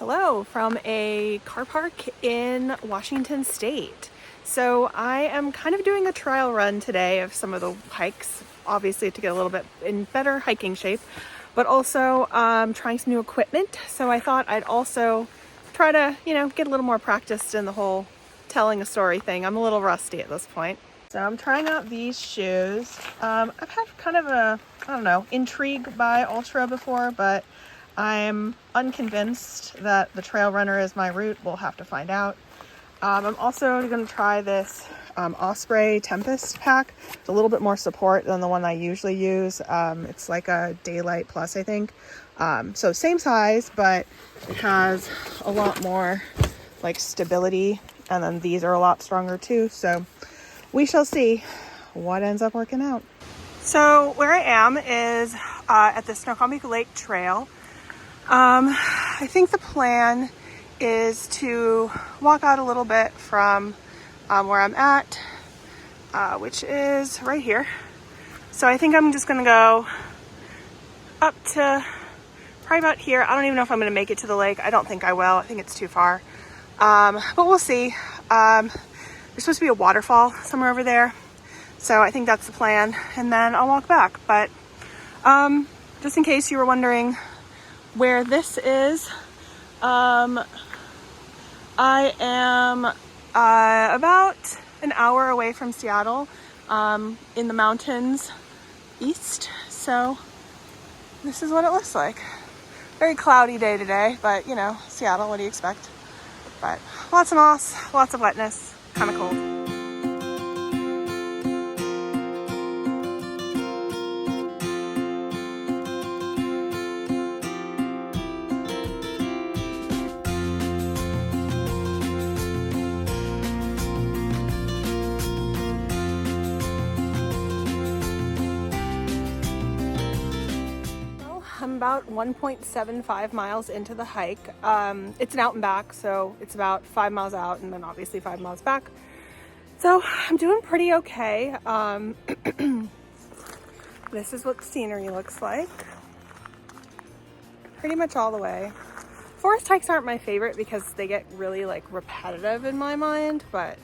Hello from a car park in Washington State. So I am kind of doing a trial run today of some of the hikes, obviously to get a little bit in better hiking shape, but also trying some new equipment. So I thought I'd also try to, get a little more practiced in the whole telling a story thing. I'm a little rusty at this point. So I'm trying out these shoes. I've had kind of intrigue by Ultra before, but I'm unconvinced that the trail runner is my route. We'll have to find out. I'm also going to try this Osprey Tempest pack. It's a little bit more support than the one I usually use. It's like a Daylight Plus, I think. So same size, but it has a lot more like stability. And then these are a lot stronger too. So we shall see what ends up working out. So where I am is at the Snoqualmie Lake Trail. I think the plan is to walk out a little bit from where I'm at, which is right here. So I think I'm just going to go up to probably about here. I don't even know if I'm going to make it to the lake. I don't think I will. I think it's too far. But we'll see. There's supposed to be a waterfall somewhere over there. So I think that's the plan. And then I'll walk back. But just in case you were wondering where this is, I am about an hour away from Seattle, in the mountains east. So this is what it looks like. Very cloudy day today, but Seattle, what do you expect? But lots of moss, lots of wetness, kind of cold. I'm about 1.75 miles into the hike. It's an out and back, so it's about 5 miles out and then obviously 5 miles back. So I'm doing pretty okay. This is what the scenery looks like. Pretty much all the way. Forest hikes aren't my favorite because they get really repetitive in my mind, but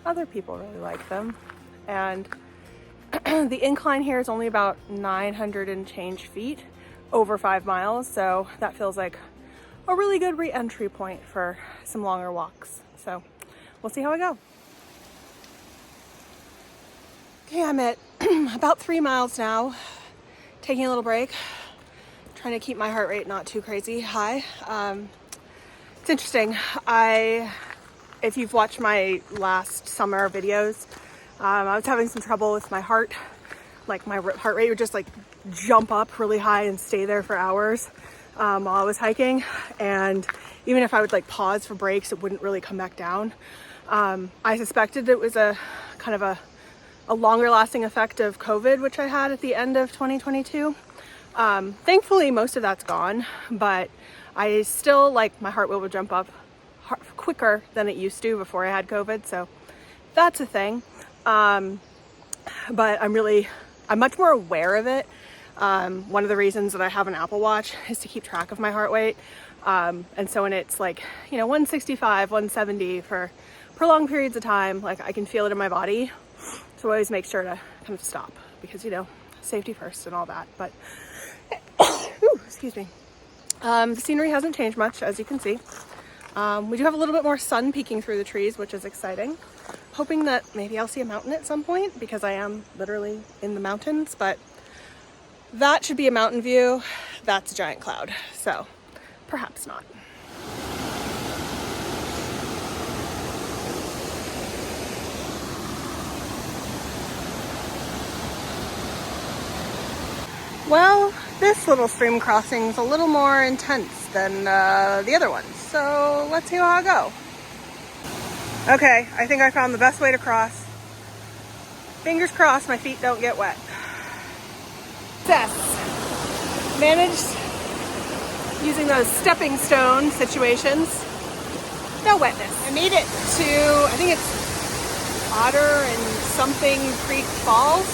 other people really like them. And the incline here is only about 900 and change feet over 5 miles, so that feels like a really good re-entry point for some longer walks. So we'll see how I go. Okay, I'm at about 3 miles now, taking a little break, trying to keep my heart rate not too crazy high. It's interesting. If you've watched my last summer videos, I was having some trouble with my heart. Like my heart rate would just jump up really high and stay there for hours while I was hiking. And even if I would pause for breaks, it wouldn't really come back down. I suspected it was a kind of a longer lasting effect of COVID, which I had at the end of 2022. Thankfully, most of that's gone, but I still my heart rate would jump up quicker than it used to before I had COVID. So that's a thing. But I'm much more aware of it. One of the reasons that I have an Apple Watch is to keep track of my heart rate. And so when it's 165, 170 for prolonged periods of time, I can feel it in my body. So I always make sure to kind of stop because, safety first and all that. But, excuse me. The scenery hasn't changed much, as you can see. We do have a little bit more sun peeking through the trees, which is exciting. Hoping that maybe I'll see a mountain at some point because I am literally in the mountains, but that should be a mountain view. That's a giant cloud, so perhaps not. Well, this little stream crossing is a little more intense than the other ones, so let's see how I go. Okay, I think I found the best way to cross. Fingers crossed my feet don't get wet. Success. Managed using those stepping stone situations. No wetness. I made it to, I think it's Otter and something Creek Falls.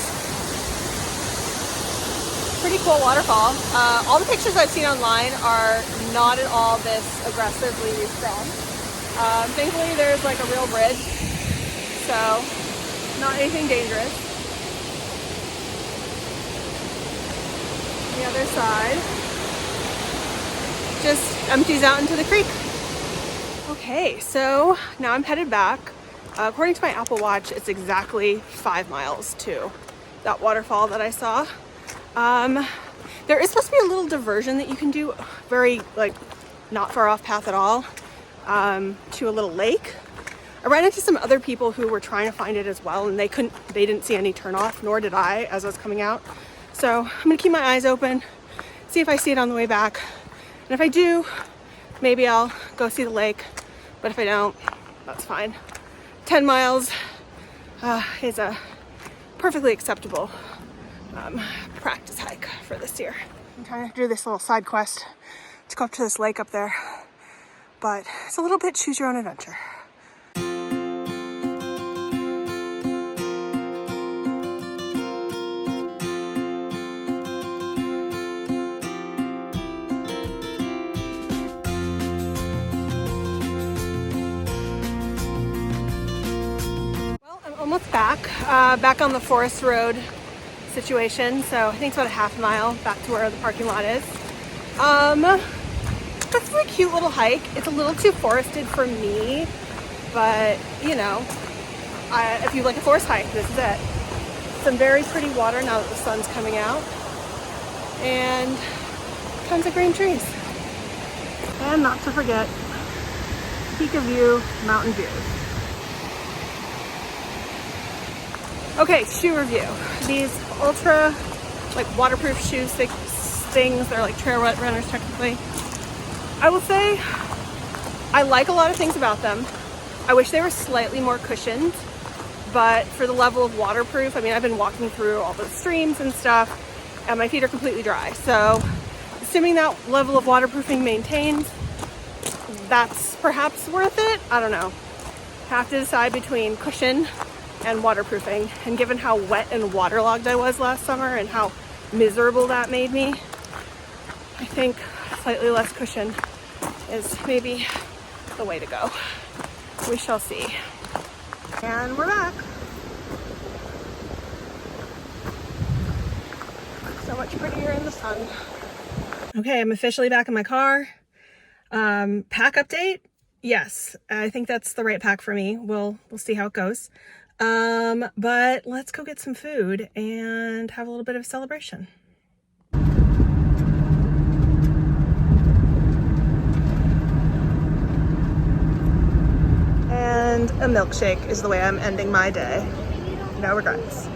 Pretty cool waterfall. All the pictures I've seen online are not at all this aggressively strong. Thankfully there's like a real bridge, so not anything dangerous. The other side just empties out into the creek. Okay, so now I'm headed back. According to my Apple Watch, it's exactly 5 miles to that waterfall that I saw. There is supposed to be a little diversion that you can do, very like not far off path at all, to a little lake. I ran into some other people who were trying to find it as well, and they didn't see any turnoff, nor did I as I was coming out. So I'm gonna keep my eyes open, see if I see it on the way back. And if I do, maybe I'll go see the lake. But if I don't, that's fine. 10 miles is a perfectly acceptable practice hike for this year. I'm trying to do this little side quest to go up to this lake up there, but it's a little bit choose your own adventure. Almost back on the forest road situation, so I think it's about a half mile back to where the parking lot is. This is a cute little hike. It's a little too forested for me, but you know, if you like a forest hike, this is it. Some very pretty water now that the sun's coming out, and tons of green trees. And not to forget, peak of view, mountain views. Okay, shoe review. These ultra, like waterproof shoes things, they're like trail runners technically. I will say, I like a lot of things about them. I wish they were slightly more cushioned, but for the level of waterproof, I mean, I've been walking through all the streams and stuff, and my feet are completely dry. So, assuming that level of waterproofing maintains, that's perhaps worth it. I don't know. Have to decide between cushion and waterproofing, and given how wet and waterlogged I was last summer and how miserable that made me, I think slightly less cushion is maybe the way to go. We shall see. And we're back. So much prettier in the sun. Okay, I'm officially back in my car. Pack update. Yes, I think that's the right pack for me. We'll see how it goes. But let's go get some food and have a little bit of a celebration. And a milkshake is the way I'm ending my day. No regrets.